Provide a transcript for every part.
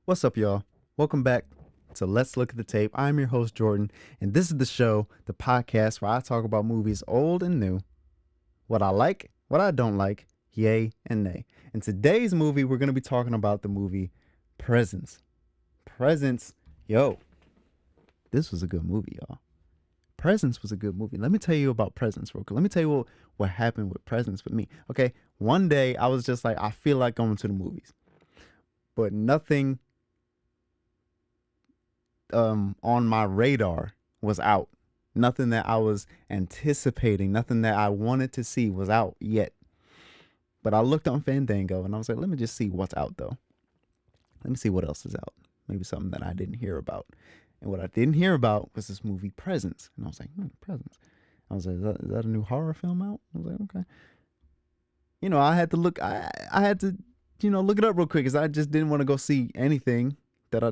What's up, y'all? Welcome back to Let's Look at the Tape. I'm your host, Jordan, and this is the show, the podcast where I talk about movies old and new, what I like, what I don't like, yay and nay. In today's movie, we're going to be talking about the movie Presents. Presents, yo, this was a good movie, y'all. Presents was a good movie. Let me tell you about Presents real quick. Let me tell you what happened with Presents with me. Okay, one day I was just like, I feel like going to the movies, but nothing on my radar was out. Nothing that I was anticipating, nothing that I wanted to see was out yet. But I looked on Fandango and I was like, let me just see what's out though. Let me see what else is out. Maybe something that I didn't hear about. And what I didn't hear about was this movie Presents. And I was like, Presents. I was like, is that a new horror film out? I was like, okay. I had to look. I had to, look it up real quick because I just didn't want to go see anything that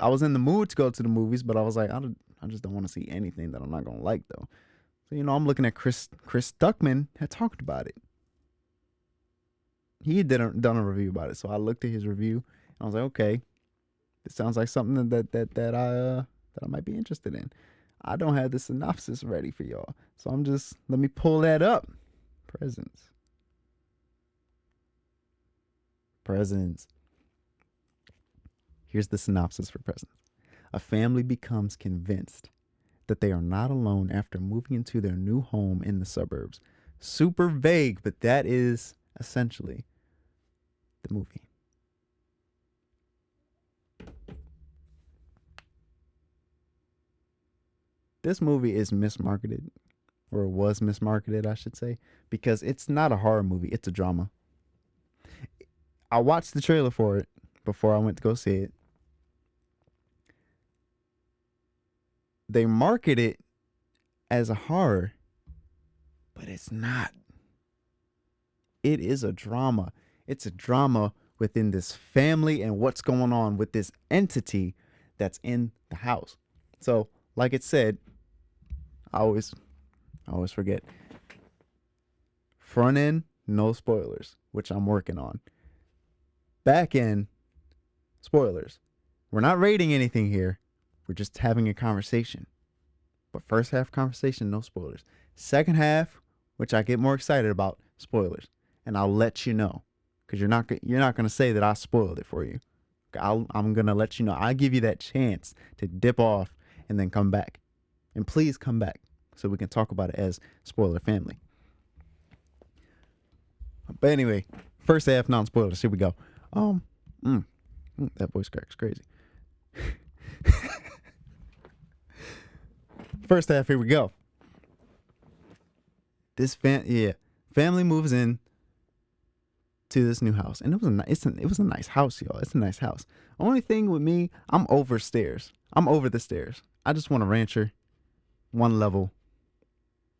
I was in the mood to go to the movies, but I was like, I just don't want to see anything that I'm not gonna like though. So I'm looking at Chris Stuckman had talked about it. He had done a review about it, so I looked at his review and I was like, okay, this sounds like something that I might be interested in. I don't have the synopsis ready for y'all, so let me pull that up. Presents. Presents. Here's the synopsis for Presents. A family becomes convinced that they are not alone after moving into their new home in the suburbs. Super vague, but that is essentially the movie. This movie is mismarketed, or was mismarketed, I should say, because it's not a horror movie, it's a drama. I watched the trailer for it before I went to go see it. They market it as a horror, but it's not. It is a drama. It's a drama within this family and what's going on with this entity that's in the house. So, like it said, I always forget. Front end, no spoilers, which I'm working on. Back end, spoilers. We're not rating anything here. We're just having a conversation. But first half conversation, no spoilers. Second half, which I get more excited about, spoilers. And I'll let you know, because you're not gonna say that I spoiled it for you. I'm gonna let you know. I give you that chance to dip off and then come back, and please come back so we can talk about it as spoiler family. But anyway, first half non spoilers. Here we go. That voice crack's crazy. First half, here we go. Family moves in to this new house, and it was a nice house, y'all. It's a nice house. Only thing with me, I'm over stairs. I'm over the stairs. I just want a rancher, one level.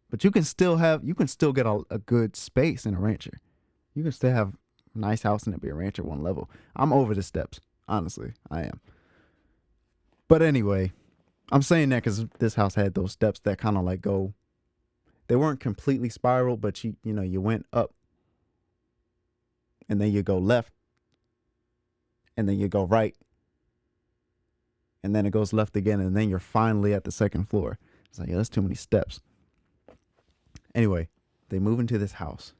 But you can still get a good space in a rancher. You can still have a nice house and it be a rancher one level. I'm over the steps, honestly. I am. But anyway, I'm saying that because this house had those steps that kind of like go. They weren't completely spiral, but you went up, and then you go left, and then you go right, and then it goes left again, and then you're finally at the second floor. It's like, yeah, that's too many steps. Anyway, they move into this house.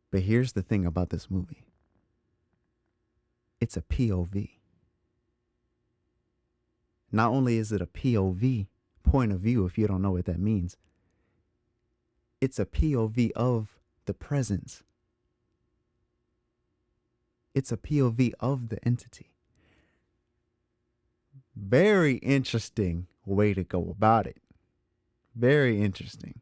But here's the thing about this movie. It's a POV. Not only is it a POV, point of view, if you don't know what that means, it's a POV of the presence. It's a POV of the entity. Very interesting way to go about it. Very interesting.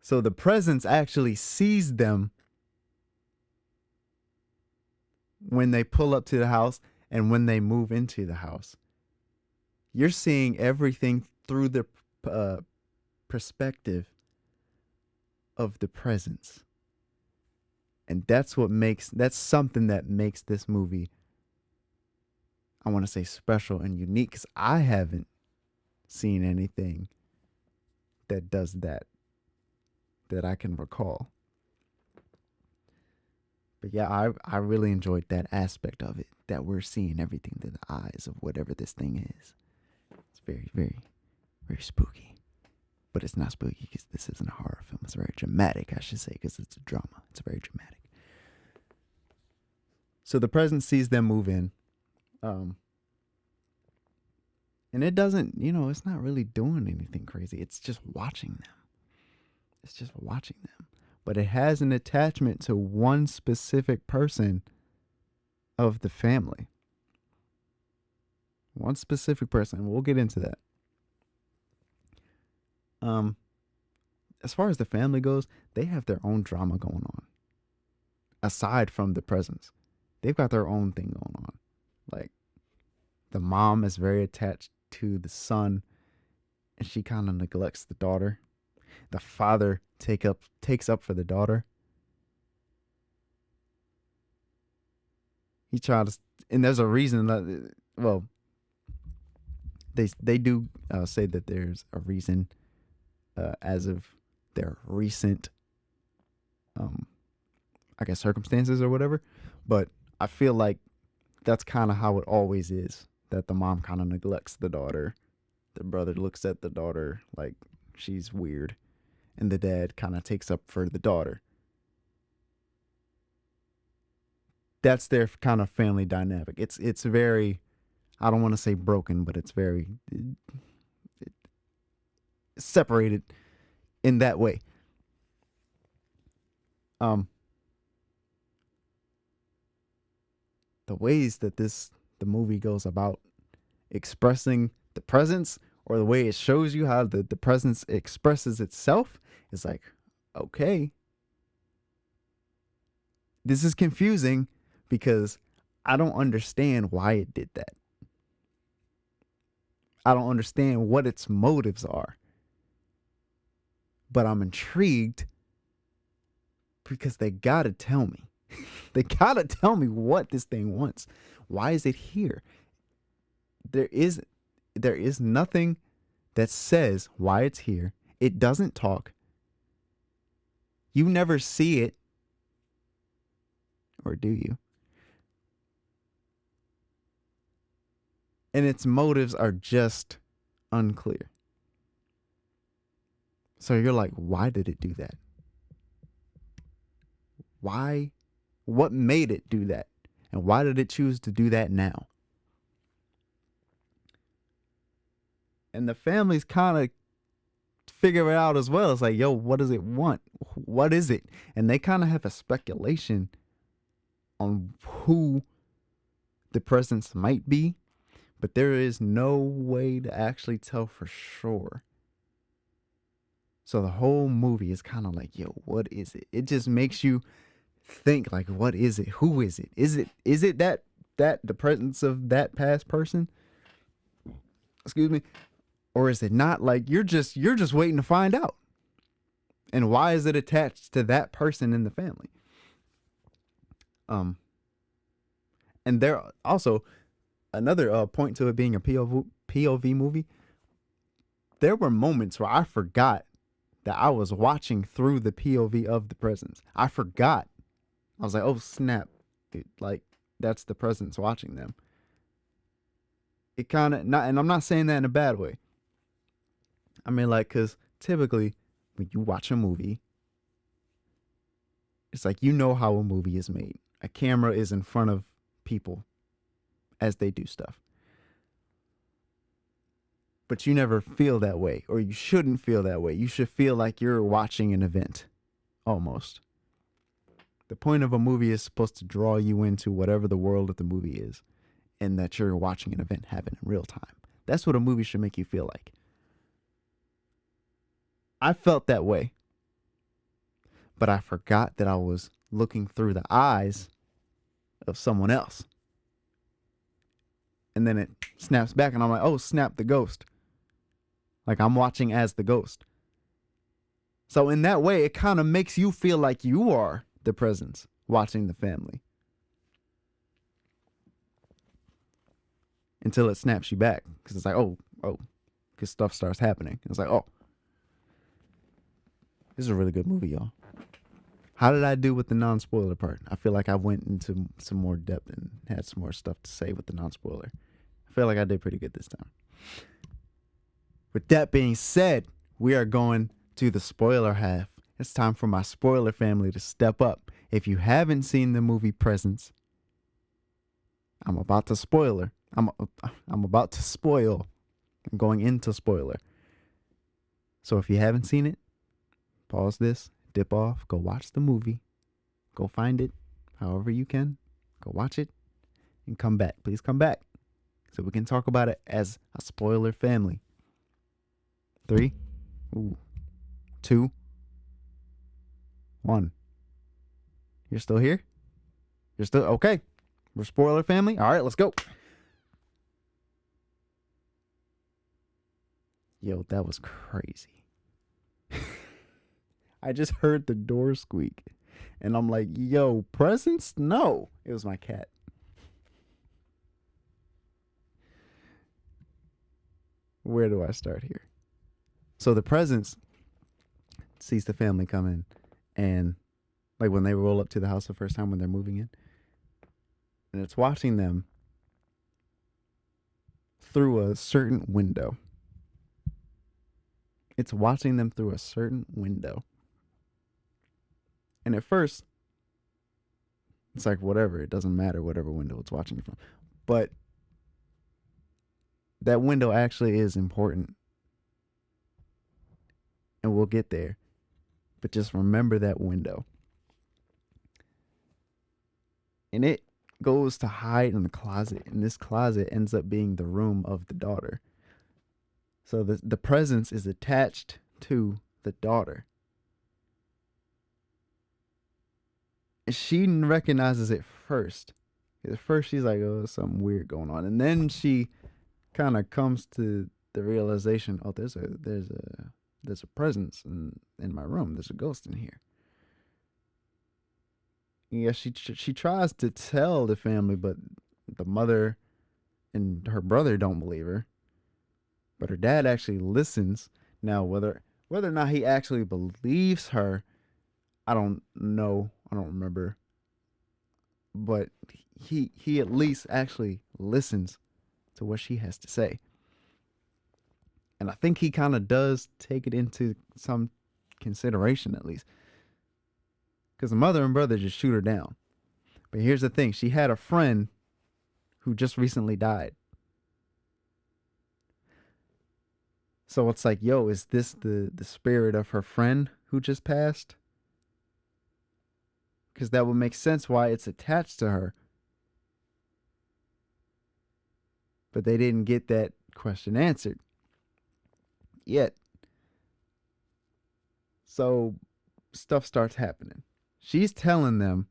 So the presence actually sees them when they pull up to the house and when they move into the house. You're seeing everything through the perspective of the presence. And that's something that makes this movie, I want to say, special and unique, because I haven't seen anything that does that I can recall. But yeah, I really enjoyed that aspect of it, that we're seeing everything through the eyes of whatever this thing is. It's very, very, very spooky. But it's not spooky because this isn't a horror film. It's very dramatic, I should say, because it's a drama. It's very dramatic. So the president sees them move in. And it doesn't, it's not really doing anything crazy. It's just watching them. It's just watching them. But it has an attachment to one specific person of the family. One specific person. We'll get into that. As far as the family goes, they have their own drama going on. Aside from the presence, they've got their own thing going on. Like, the mom is very attached to the son, and she kind of neglects the daughter. The father takes up for the daughter. He tries, and there's a reason that, well, they do say that there's a reason as of their recent, I guess, circumstances or whatever. But I feel like that's kind of how it always is, that the mom kind of neglects the daughter. The brother looks at the daughter like she's weird, and the dad kind of takes up for the daughter. That's their kind of family dynamic. It's very, I don't want to say broken, but it's very separated in that way. The ways that the movie goes about expressing the presence, or the way it shows you how the presence expresses itself, is like, okay, this is confusing because I don't understand why it did that. I don't understand what its motives are. But I'm intrigued because they gotta tell me. They gotta tell me what this thing wants. Why is it here? There is nothing that says why it's here. It doesn't talk. You never see it. Or do you? And its motives are just unclear. So you're like, why did it do that? Why? What made it do that? And why did it choose to do that now? And the families kind of figure it out as well. It's like, yo, what does it want? What is it? And they kind of have a speculation on who the presence might be, but there is no way to actually tell for sure. So the whole movie is kind of like, yo, what is it? It just makes you think, like, what is it? Who is it? Is it that the presence of that past person? Excuse me. Or is it not? Like, you're just waiting to find out. And why is it attached to that person in the family? And there also another point to it being a POV movie. There were moments where I forgot that I was watching through the POV of the presence. I forgot. I was like, oh snap, dude, like, that's the presence watching them. It kind of, not, and I'm not saying that in a bad way. I mean, like, because typically when you watch a movie, it's like, you know how a movie is made. A camera is in front of people as they do stuff. But you never feel that way, or you shouldn't feel that way. You should feel like you're watching an event, almost. The point of a movie is supposed to draw you into whatever the world of the movie is, and that you're watching an event happen in real time. That's what a movie should make you feel like. I felt that way, but I forgot that I was looking through the eyes of someone else. And then it snaps back, and I'm like, oh, snap, the ghost. Like, I'm watching as the ghost. So in that way, it kind of makes you feel like you are the presence watching the family. Until it snaps you back. Because it's like, oh. Because stuff starts happening. It's like, oh. This is a really good movie, y'all. How did I do with the non-spoiler part? I feel like I went into some more depth and had some more stuff to say with the non-spoiler. I feel like I did pretty good this time. With that being said, we are going to the spoiler half. It's time for my spoiler family to step up. If you haven't seen the movie Presence, I'm about to spoiler. I'm about to spoil. I'm going into spoiler. So if you haven't seen it, pause this, dip off, go watch the movie, go find it, however you can, go watch it, and come back. Please come back so we can talk about it as a spoiler family. 3, 2, 1. You're still here? You're still okay? We're spoiler family? All right, let's go. Yo, that was crazy. I just heard the door squeak. And I'm like, yo, Presents? No. It was my cat. Where do I start here? So the Presents sees the family come in. And like when they roll up to the house the first time when they're moving in. And it's watching them through a certain window. It's watching them through a certain window. And at first, it's like, whatever. It doesn't matter whatever window it's watching you from. But that window actually is important. And we'll get there. But just remember that window. And it goes to hide in the closet. And this closet ends up being the room of the daughter. So the Presence is attached to the daughter. And she recognizes it first. At first she's like, oh, there's something weird going on. And then she kind of comes to the realization, oh, there's a presence in my room. There's a ghost in here. Yeah, she tries to tell the family, but the mother and her brother don't believe her. But her dad actually listens. Now, whether or not he actually believes her, I don't know. I don't remember. But he at least actually listens to what she has to say. And I think he kind of does take it into some consideration at least. Because the mother and brother just shoot her down. But here's the thing. She had a friend who just recently died. So it's like, yo, is this the spirit of her friend who just passed? Because that would make sense why it's attached to her. But they didn't get that question answered yet. So stuff starts happening. She's telling them,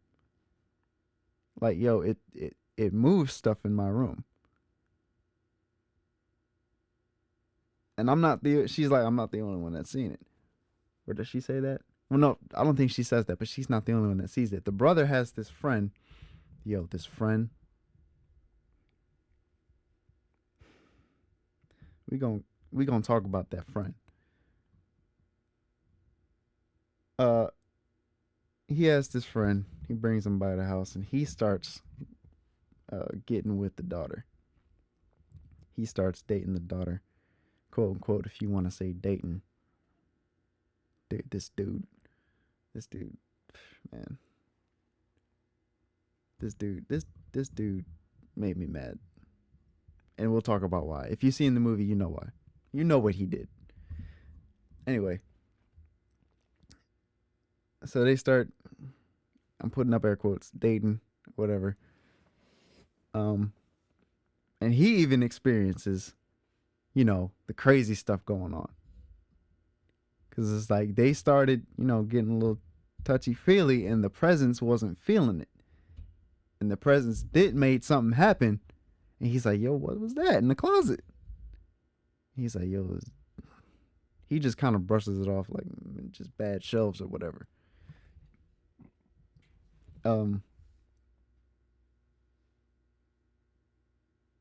like, yo, it moves stuff in my room. And she's like, I'm not the only one that's seen it. Or does she say that? Well, no, I don't think she says that, but she's not the only one that sees it. The brother has this friend. Yo, this friend. We gonna talk about that friend. He has this friend. He brings him by the house, and he starts getting with the daughter. He starts dating the daughter, quote unquote, if you want to say dating. Dude, this dude, man, this dude made me mad, and we'll talk about why. If you've seen the movie, you know why. You know what he did. Anyway, so they start. I'm putting up air quotes, dating, whatever. And he even experiences, the crazy stuff going on. Because it's like they started, getting a little touchy-feely, and the Presence wasn't feeling it. And the Presence did made something happen. And he's like, yo, what was that in the closet? He's like, yo, he just kind of brushes it off like just bad shelves or whatever.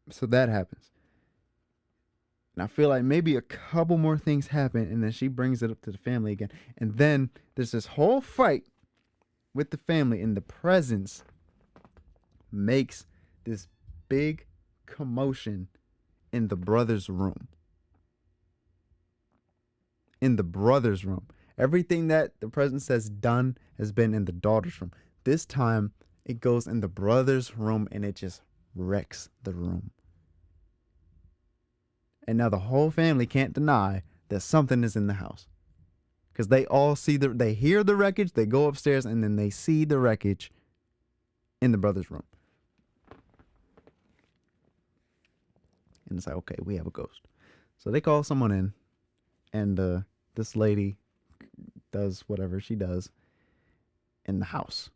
So that happens. And I feel like maybe a couple more things happen, and then she brings it up to the family again. And then there's this whole fight with the family in the presence makes this big commotion in the brother's room. In the brother's room. Everything that the presence has done has been in the daughter's room. This time it goes in the brother's room and it just wrecks the room. And now the whole family can't deny that something is in the house. Because they all they hear the wreckage, they go upstairs, and then they see the wreckage in the brother's room. And it's like, okay, we have a ghost. So they call someone in, and this lady does whatever she does in the house.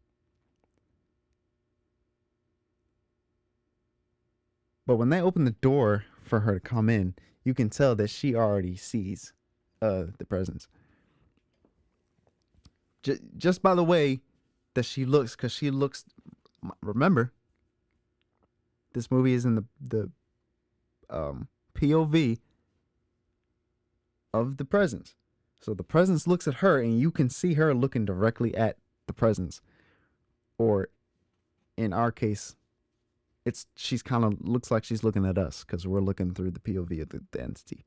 But when they open the door for her to come in, you can tell that she already sees the presence. Just by the way that she looks, because she looks. Remember, this movie is in the POV of the presence. So the presence looks at her, and you can see her looking directly at the presence. Or, in our case, she's kind of looks like she's looking at us because we're looking through the POV of the entity.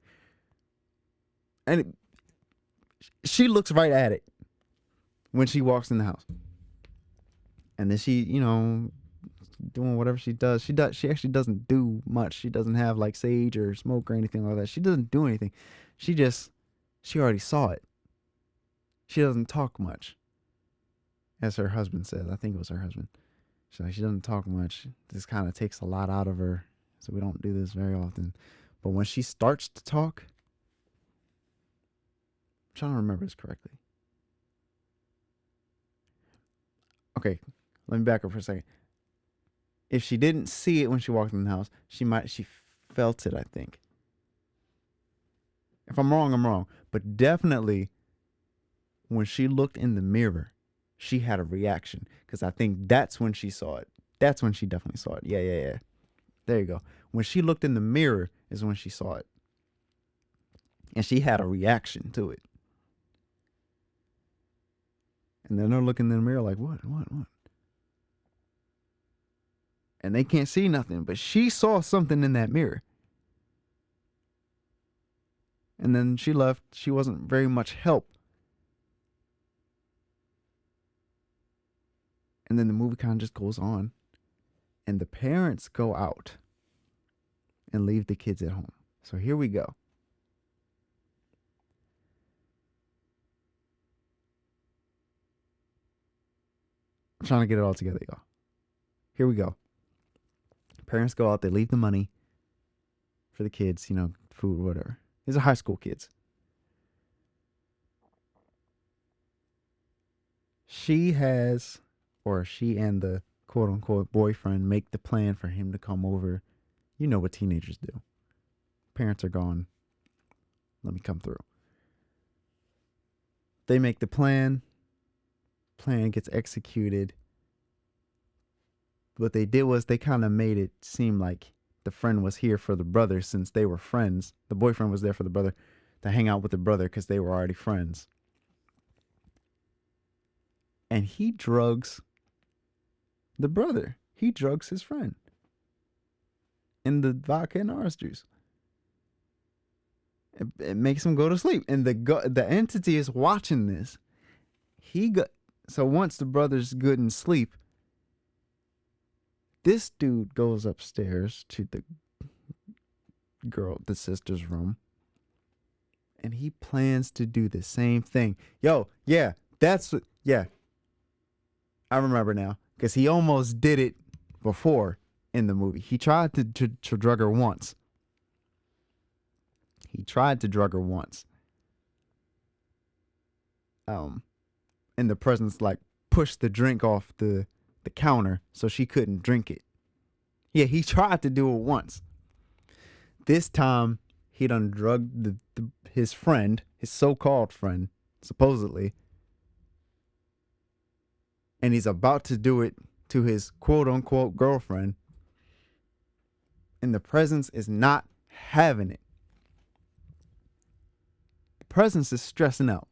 And she looks right at it when she walks in the house. And then she, doing whatever she does. She actually doesn't do much. She doesn't have like sage or smoke or anything like that. She doesn't do anything. She already saw it. She doesn't talk much. As her husband says. I think it was her husband. She doesn't talk much. This kind of takes a lot out of her. So we don't do this very often. But when she starts to talk, I'm trying to remember this correctly. Okay, let me back up for a second. If she didn't see it when she walked in the house, she felt it, I think. If I'm wrong, I'm wrong. But definitely, when she looked in the mirror, she had a reaction. Because I think that's when she saw it. That's when she definitely saw it. Yeah. There you go. When she looked in the mirror is when she saw it. And she had a reaction to it. And then they're looking in the mirror like, what? And they can't see nothing. But she saw something in that mirror. And then she left. She wasn't very much help. And then the movie kind of just goes on. And the parents go out and leave the kids at home. So here we go. I'm trying to get it all together, y'all. Here we go. Parents go out. They leave the money for the kids, food, whatever. These are high school kids. She and the quote unquote boyfriend make the plan for him to come over. You know what teenagers do. Parents are gone. Let me come through. They make the plan. Plan gets executed. What they did was they kind of made it seem like the friend was here for the brother since they were friends. The boyfriend was there for the brother to hang out with the brother because they were already friends. And he drugs the brother. He drugs his friend in the vodka and orange juice. It makes him go to sleep. And the entity is watching this. So once the brother's good and sleep, this dude goes upstairs to the sister's room, and he plans to do the same thing. I remember now, because he almost did it before in the movie. He tried to drug her once. And the presence pushed the drink off the counter so she couldn't drink it. Yeah, he tried to do it once. This time, he done drugged his friend, his so-called friend, supposedly. And he's about to do it to his quote-unquote girlfriend. And the presence is not having it. The presence is stressing out.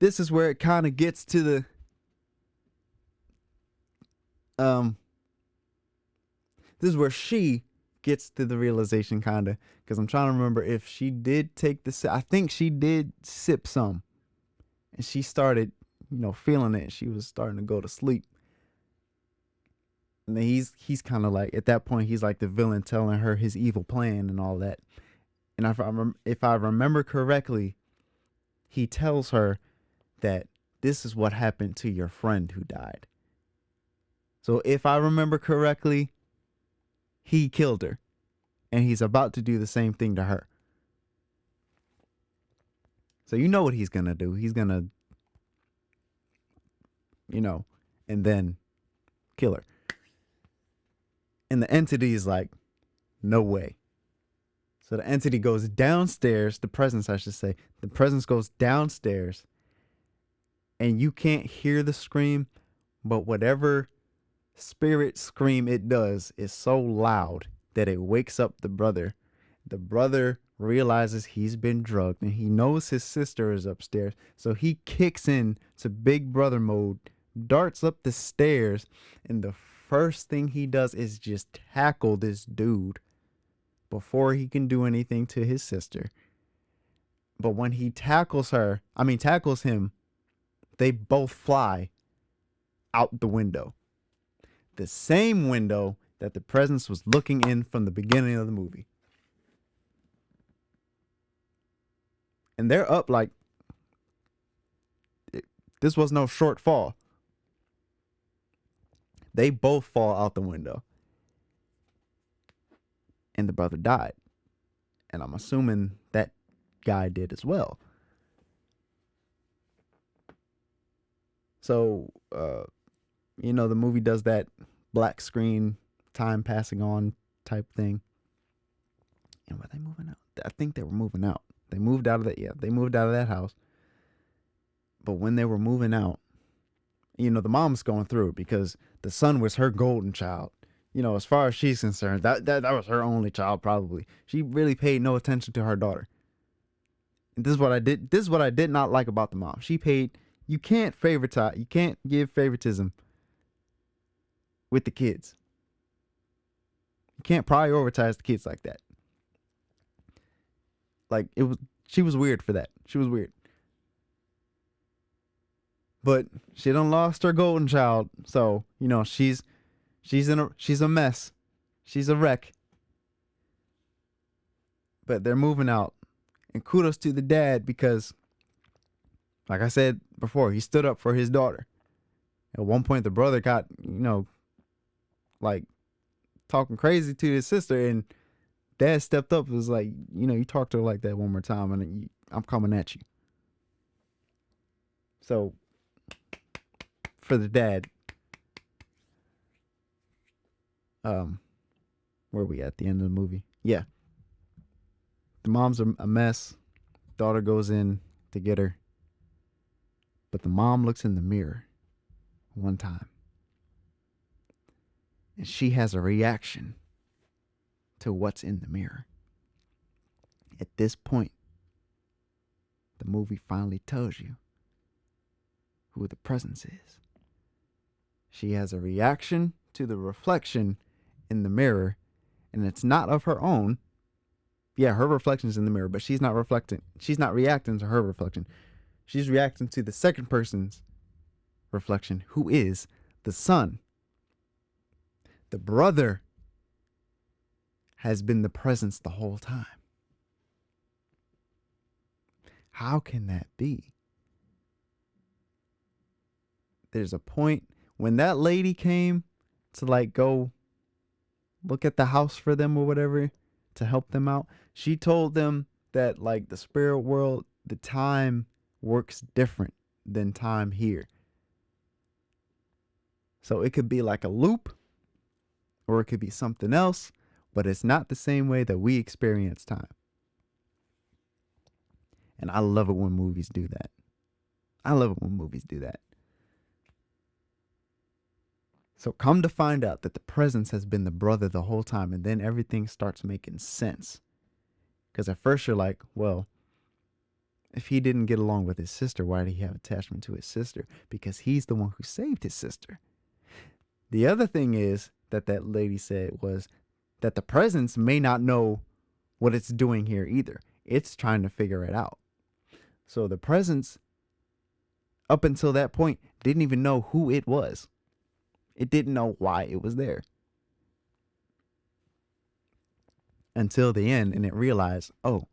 this is where it kind of gets to the um this is where she gets to the realization, kind of, because I'm trying to remember if she did take the I think she did sip some, and she started, feeling it. She was starting to go to sleep, and then he's kind of like, at that point, he's like the villain telling her his evil plan and all that. And if I remember correctly, he tells her that this is what happened to your friend who died. So if I remember correctly, he killed her, and he's about to do the same thing to her. So you know what he's going to do. He's going to, and then kill her. And the entity is like, no way. So the entity goes downstairs, the presence, I should say. The presence goes downstairs, and you can't hear the scream, but whatever spirit scream it does is so loud that it wakes up the brother. The brother realizes he's been drugged, and he knows his sister is upstairs, so he kicks in to big brother mode, darts up the stairs, and the first thing he does is just tackle this dude before he can do anything to his sister. But when he tackles him, they both fly out the window. The same window that the presence was looking in from the beginning of the movie. And they're up like, this was no short fall. They both fall out the window. And the brother died. And I'm assuming that guy did as well. So, the movie does that black screen, time passing on type thing. And were they moving out? I think they were moving out. They moved out of that house. But when they were moving out, the mom's going through it because the son was her golden child. As far as she's concerned, that was her only child, probably. She really paid no attention to her daughter. And this is what I did not like about the mom. You can't favoritize, you can't give favoritism with the kids. You can't prioritize the kids like that. Like, she was weird for that. She was weird. But she done lost her golden child, so she's a mess. She's a wreck. But they're moving out, and kudos to the dad because, like I said before, he stood up for his daughter. At one point, the brother got like talking crazy to his sister, and dad stepped up and was like, you talk to her like that one more time, and I'm coming at you. So, for the dad, where are we at the end of the movie? Yeah. The mom's a mess. Daughter goes in to get her. But the mom looks in the mirror one time. And she has a reaction to what's in the mirror. At this point, the movie finally tells you who the presence is. She has a reaction to the reflection in the mirror, and it's not of her own. Yeah, her reflection's in the mirror, but she's not reflecting. She's not reacting to her reflection. She's reacting to the second person's reflection, who is the son. The brother has been the presence the whole time. How can that be? There's a point when that lady came to go look at the house for them or whatever to help them out. She told them that the spirit world, the time works different than time here. So it could be like a loop, or it could be something else, but it's not the same way that we experience time. And I love it when movies do that. So come to find out that the presence has been the brother the whole time, and then everything starts making sense. Because at first you're like, well, If he didn't get along with his sister, why did he have attachment to his sister? Because he's the one who saved his sister. The other thing is that lady said was that the presence may not know what it's doing here either. It's trying to figure it out. So the presence, up until that point, didn't even know who it was. It didn't know why it was there. Until the end, and it realized, oh,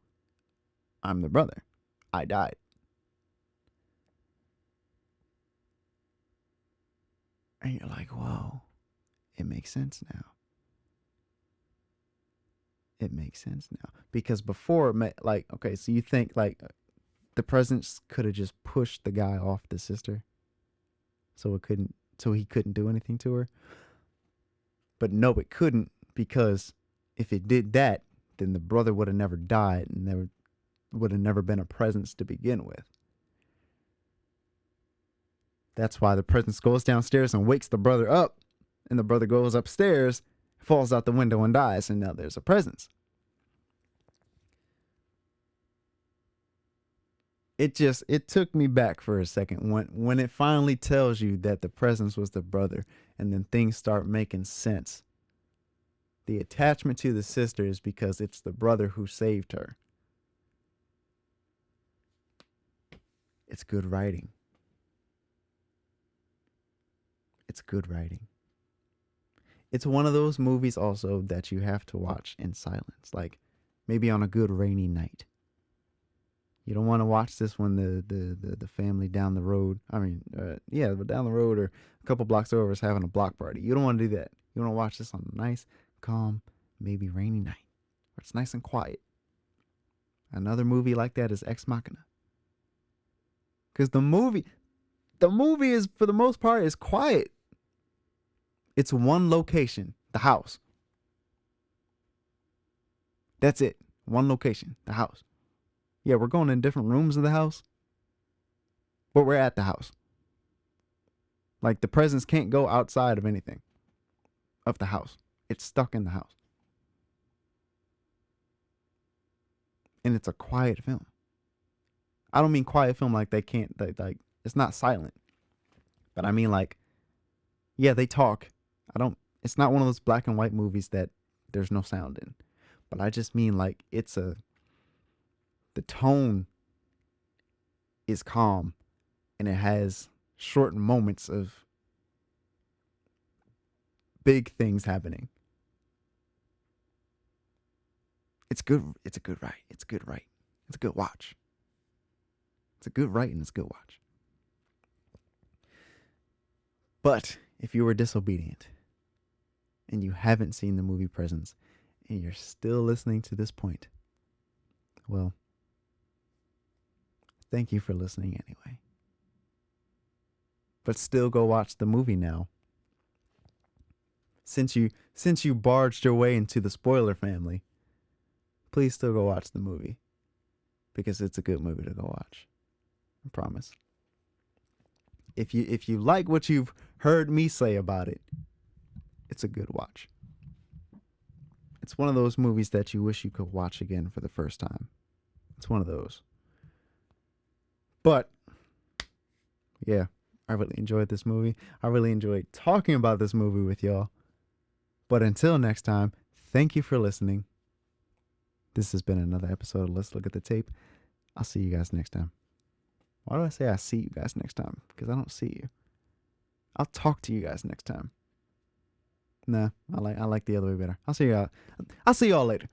I'm the brother. I died. And you're like, whoa, it makes sense now. It makes sense now. Because before, like, okay, so you think, like, the presence could have just pushed the guy off the sister so he couldn't do anything to her. But no, it couldn't, because if it did that, then the brother would have never died and there would have never been a presence to begin with. That's why the presence goes downstairs and wakes the brother up, and the brother goes upstairs, falls out the window and dies, and now there's a presence. It took me back for a second when it finally tells you that the presence was the brother, and then things start making sense. The attachment to the sister is because it's the brother who saved her. It's good writing. It's good writing. It's one of those movies also that you have to watch in silence, like maybe on a good rainy night. You don't want to watch this when the family down the road, but down the road or a couple blocks over is having a block party. You don't want to do that. You want to watch this on a nice, calm, maybe rainy night where it's nice and quiet. Another movie like that is Ex Machina. Because the movie is, for the most part, is quiet. It's one location, the house. That's it. One location, the house. Yeah, we're going in different rooms of the house, but we're at the house. Like, the presence can't go outside of anything of the house. It's stuck in the house. And it's a quiet film. I don't mean quiet film like they can't, like it's not silent. But I mean, like, yeah, they talk. It's not one of those black and white movies that there's no sound in. But I just mean, like, the tone is calm, and it has short moments of big things happening. It's good. It's a good write. It's a good write. It's a good watch. It's a good write and it's a good watch. But if you were disobedient and you haven't seen the movie Presence and you're still listening to this point, well, thank you for listening anyway. But still go watch the movie now. Since you barged your way into the spoiler family, please still go watch the movie. Because it's a good movie to go watch. I promise. If you like what you've heard me say about it, it's a good watch. It's one of those movies that you wish you could watch again for the first time. It's one of those. But yeah, I really enjoyed this movie. I really enjoyed talking about this movie with y'all. But until next time, thank you for listening. This has been another episode of Let's Look at the Tape. I'll see you guys next time. Why do I say I see you guys next time? Because I don't see you. I'll talk to you guys next time. Nah, I like the other way better. I'll see y'all later.